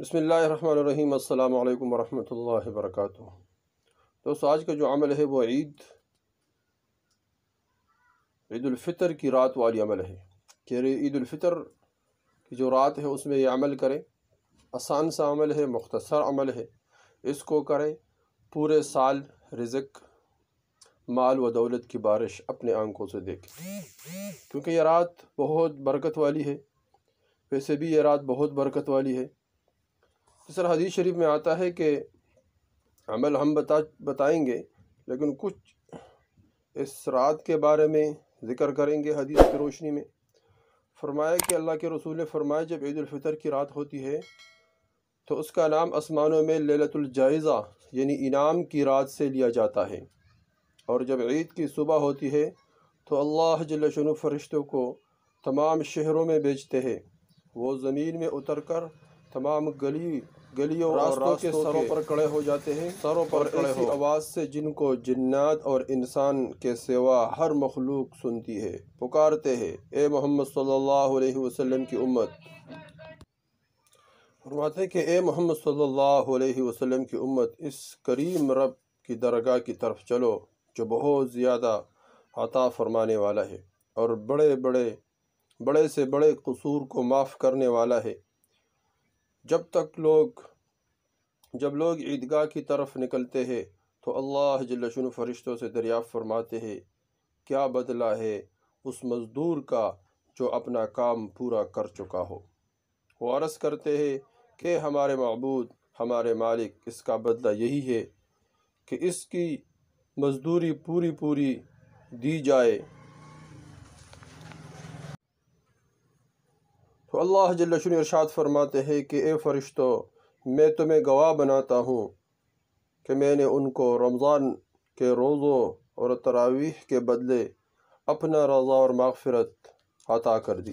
بسم اللہ الرحمن الرحیم۔ السلام علیکم ورحمۃ اللہ وبرکاتہ۔ دوستو، آج کا جو عمل ہے وہ عید الفطر کی رات والی عمل ہے کہ عید الفطر کی جو رات ہے اس میں یہ عمل کریں۔ آسان سا عمل ہے، مختصر عمل ہے، اس کو کریں، پورے سال رزق، مال و دولت کی بارش اپنے آنکھوں سے دیکھیں، کیونکہ یہ رات بہت برکت والی ہے۔ ویسے بھی یہ رات بہت برکت والی ہے۔ جس طرح حدیث شریف میں آتا ہے کہ عمل ہم بتائیں گے، لیکن کچھ اس رات کے بارے میں ذکر کریں گے حدیث کی روشنی میں۔ فرمایا کہ اللہ کے رسول نے فرمایا جب عید الفطر کی رات ہوتی ہے تو اس کا نام آسمانوں میں لیلۃ الجائزہ یعنی انعام کی رات سے لیا جاتا ہے، اور جب عید کی صبح ہوتی ہے تو اللہ جل شانہ فرشتوں کو تمام شہروں میں بھیجتے ہیں۔ وہ زمین میں اتر کر تمام گلیوں اور راستوں کے سروں پر کھڑے ہو جاتے ہیں، اور ایسی آواز سے جن کو جنات اور انسان کے سوا ہر مخلوق سنتی ہے، پکارتے ہیں، اے محمد صلی اللہ علیہ وسلم کی امت۔ فرماتے ہیں کہ اے محمد صلی اللہ علیہ وسلم کی امت، اس کریم رب کی درگاہ کی طرف چلو جو بہت زیادہ عطا فرمانے والا ہے اور بڑے سے بڑے قصور کو معاف کرنے والا ہے۔ جب لوگ عیدگاہ کی طرف نکلتے ہیں تو اللہ جل شانہ فرشتوں سے دریافت فرماتے ہیں کیا بدلہ ہے اس مزدور کا جو اپنا کام پورا کر چکا ہو۔ وہ عرض کرتے ہیں کہ ہمارے معبود، ہمارے مالک، اس کا بدلہ یہی ہے کہ اس کی مزدوری پوری دی جائے۔ تو اللہ جل شانہ ارشاد فرماتے ہیں کہ اے فرشتوں، میں تمہیں گواہ بناتا ہوں کہ میں نے ان کو رمضان کے روزوں اور تراویح کے بدلے اپنا رضا اور مغفرت عطا کر دی۔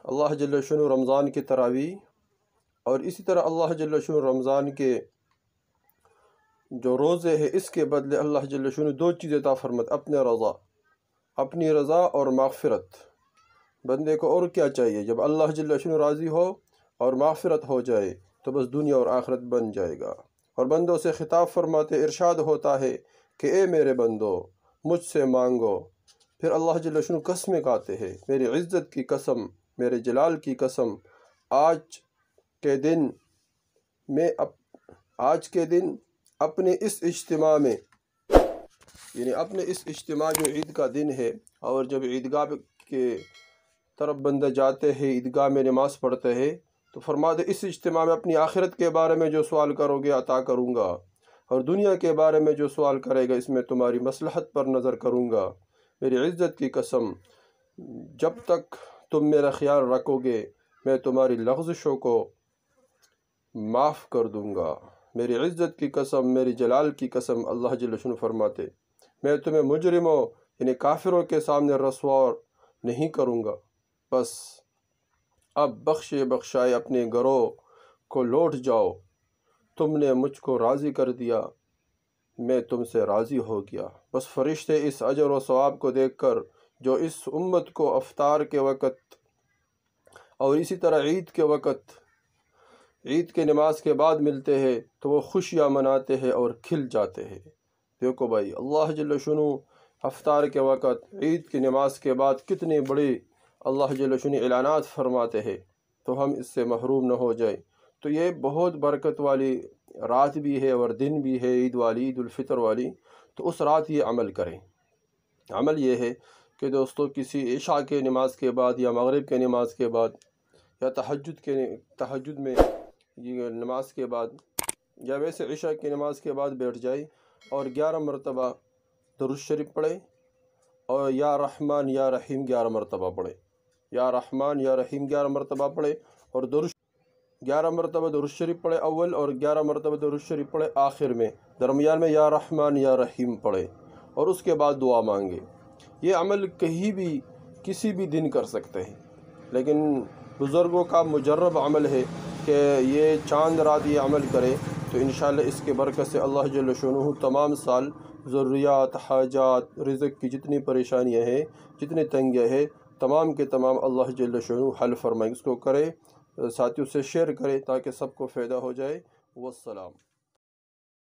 اللہ جل شانہ رمضان کی تراویح اور اسی طرح اللہ جل شانہ رمضان کے جو روزے ہیں اس کے بدلے اللہ جل شانہ دو چیزیں عطا فرماتے، اپنی رضا اور مغفرت۔ بندے کو اور کیا چاہیے؟ جب اللہ جل شانہ راضی ہو اور مغفرت ہو جائے تو بس دنیا اور آخرت بن جائے گا۔ اور بندوں سے خطاب فرماتے، ارشاد ہوتا ہے کہ اے میرے بندو، مجھ سے مانگو۔ پھر اللہ جل شانہ قسمیں کھاتے ہیں، میری عزت کی قسم، میرے جلال کی قسم، آج کے دن اپنے اس اجتماع میں، یعنی اپنے اس اجتماع جو عید کا دن ہے، اور جب عیدگاہ کے طرف بندہ جاتے ہیں، عیدگاہ میں نماز پڑھتے ہیں، تو فرماتے اس اجتماع میں اپنی آخرت کے بارے میں جو سوال کرو گے عطا کروں گا، اور دنیا کے بارے میں جو سوال کرے گا اس میں تمہاری مصلحت پر نظر کروں گا۔ میری عزت کی قسم، جب تک تم میرا خیال رکھو گے میں تمہاری لغزشوں کو معاف کر دوں گا۔ میری عزت کی قسم، میری جلال کی قسم، اللہ جل شانہ فرماتے میں تمہیں مجرموں یعنی کافروں کے سامنے رسوا نہیں کروں گا۔ بس اب بخشائے اپنے گھروں کو لوٹ جاؤ، تم نے مجھ کو راضی کر دیا، میں تم سے راضی ہو گیا۔ بس فرشتے اس اجر و ثواب کو دیکھ کر جو اس امت کو افطار کے وقت اور اسی طرح عید کے وقت، عید کے نماز کے بعد ملتے ہیں تو وہ خوشیاں مناتے ہیں اور کھل جاتے ہیں۔ دیکھو بھائی، اللہ جل شانہ افطار کے وقت، عید کی نماز کے بعد کتنے بڑے اللہ جل شانہ اعلانات فرماتے ہیں، تو ہم اس سے محروم نہ ہو جائیں۔ تو یہ بہت برکت والی رات بھی ہے اور دن بھی ہے، عید والی، عید الفطر والی۔ تو اس رات یہ عمل کریں۔ عمل یہ ہے کہ دوستو، کسی عشاء کے نماز کے بعد یا مغرب کے نماز کے بعد یا تہجد میں یہ نماز کے بعد یا ویسے عشاء کی نماز کے بعد بیٹھ جائے اور 11 مرتبہ درود شریف پڑھے، اور یا رحمان یا رحیم 11 مرتبہ پڑھے، یا رحمان یا رحیم 11 مرتبہ پڑھے، اور 11 مرتبہ درود شریف پڑھے اول، اور 11 مرتبہ درود شریف پڑھے آخر میں، درمیان میں یا رحمان یا رحیم پڑھے، اور اس کے بعد دعا مانگے۔ یہ عمل کہیں بھی کسی بھی دن کر سکتے ہیں، لیکن بزرگوں کا مجرب عمل ہے کہ یہ چاند رات یہ عمل کرے تو انشاءاللہ اس کے برکت سے اللہ جل شانہ تمام سال ضروریات، حاجات، رزق کی جتنی پریشانیاں ہیں، جتنی تنگیاں ہیں، تمام کے تمام اللہ جل شانہ حل فرمائیں، اس کو کریں، ساتھیوں سے شیئر کریں تاکہ سب کو فائدہ ہو جائے۔ والسلام۔